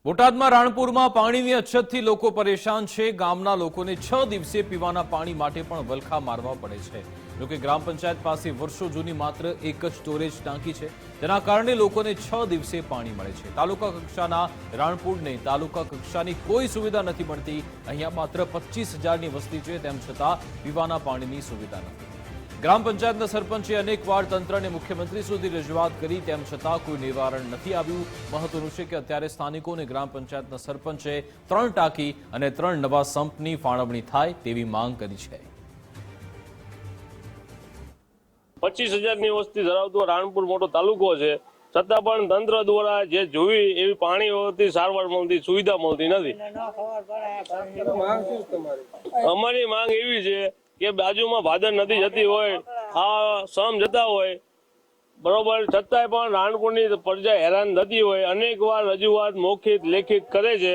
બોટાદમાં રાણપુરમાં પાણીની અછતથી લોકો પરેશાન છે। ગામના લોકોને 6 દિવસે પીવાના પાણી માટે પણ વલખા મારવા પડે છે। જોકે ગ્રામ પંચાયત પાસે વર્ષો જૂની માત્ર એક જ સ્ટોરેજ ટાંકી છે, તેના કારણે લોકોને 6 દિવસે પાણી મળે છે। તાલુકા કક્ષાના રાણપુરને તાલુકા કક્ષાની કોઈ સુવિધા નથી મળતી। અહીંયા માત્ર 25,000ની વસ્તી છે, તેમ છતાં પીવાના પાણીની સુવિધા નથી। ગ્રામ પંચાયતના સરપંચે અનેકવાર તંત્રને મુખ્યમંત્રી સુધી રજૂઆત કરી, તેમ છતાં કોઈ નિવારણ નથી આવ્યું। મહત્વનું છે કે અત્યારે સ્થાનિકોને ગ્રામ પંચાયતના સરપંચે 3 ટાંકી અને 3 નવા સંપની ફાળવણી થાય તેવી માંગ કરી છે। 25,000ની વસ્તી ધરાવતો રાણપુર મોટો તાલુકો છે, છતાં પણ તંત્ર દ્વારા જે જોઈ એવી પાણીની સારવાર મળતી, સુવિધા મળતી નથી। અમારી માંગ એવી છે કે બાજુમાં ભાદર નદી જતી હોય, આ સમ જતા હોય બરોબર, છતાંય પણ રાણપુરની પ્રજા હેરાન થતી હોય। અનેક વાર રજૂઆત મૌખિક લેખિત કરે છે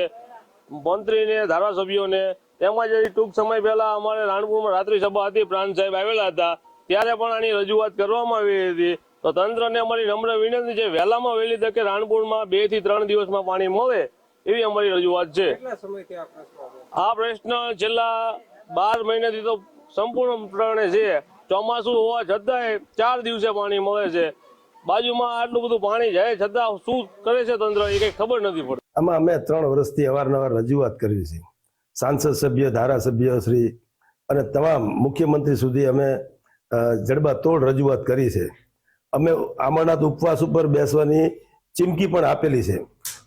મંત્રીને, ધારાસભ્યોને। તેમજ ટૂંક સમય પહેલા અમારે રાણપુરમાં રાત્રિ સભા હતી, પ્રાંત સાહેબ આવેલા હતા, ત્યારે પણ આની રજૂઆત કરવામાં આવી હતી। તો તંત્રને અમારી નમ્ર વિનંતી છે, વહેલામાં વહેલી તકે રાણપુરમાં 2 થી 3 દિવસમાં પાણી મળે એવી અમારી રજૂઆત છે। આ પ્રશ્ન છેલ્લા 12 મહિનાથી તો સંપૂર્ણપણે છે। ચોમાસું હોવા છતાંય 4 દિવસે પાણી મળે છે। બાજુમાં આટલું બધું પાણી જાય છતાં શું કરે છે તંત્ર એ કઈ ખબર નથી પડતી। આમાં અમે 3 વર્ષથી અવારનવાર રજૂઆત કરી છે। સાંસદ સભ્ય, ધારાસભ્ય શ્રી અને તમામ મુખ્યમંત્રી સુધી અમે જડબાતોડ રજૂઆત કરી છે। અમે આમરનાથ ઉપવાસ ઉપર બેસવાની ચીમકી પણ આપેલી છે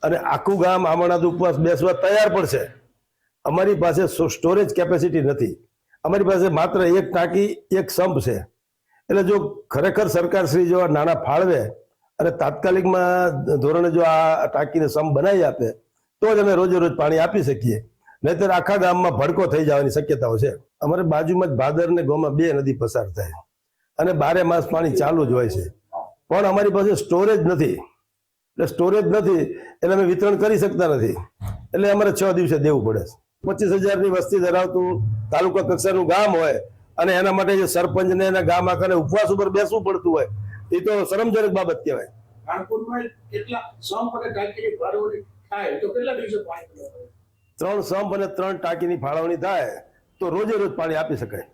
અને આખું ગામ આમરનાથ ઉપવાસ બેસવા તૈયાર પણ છે। અમારી પાસે સ્ટોરેજ કેપેસિટી નથી। અમારી પાસે માત્ર 1 ટાંકી, 1 સંપ છે। એટલે જો ખરેખર સરકાર શ્રી જો નાણાં ફાળવે અને તાત્કાલિકમાં ધોરણે જો આ ટાંકીને સંપ બનાવી આપે તો જ અમે રોજે રોજ પાણી આપી શકીએ, નહીતર આખા ગામમાં ભડકો થઈ જવાની શક્યતાઓ છે। અમારે બાજુમાં જ ભાદર ને ગોમાં 2 નદી પસાર થાય અને 12 માસ પાણી ચાલુ જ હોય છે, પણ અમારી પાસે સ્ટોરેજ નથી। એટલે સ્ટોરેજ નથી એટલે અમે વિતરણ કરી શકતા નથી, એટલે અમારે 6 દિવસે દેવું પડે છે। 25,000ની વસ્તી ધરાવતું તાલુકા કક્ષાનું ગામ હોય અને એના માટે જે સરપંચને એના ગામ આખાને ઉપવાસ ઉપર બેસવું પડતું હોય, એ તો શરમજનક બાબત કહેવાય। રાણપુરમાં કેટલા સંપ અને ટાંકીની ફાળવણી થાય તો કેટલા દિવસે પાણી મળે? 3 સંપ અને 3 ટાંકીની ફાળવણી થાય તો રોજે રોજ પાણી આપી શકાય।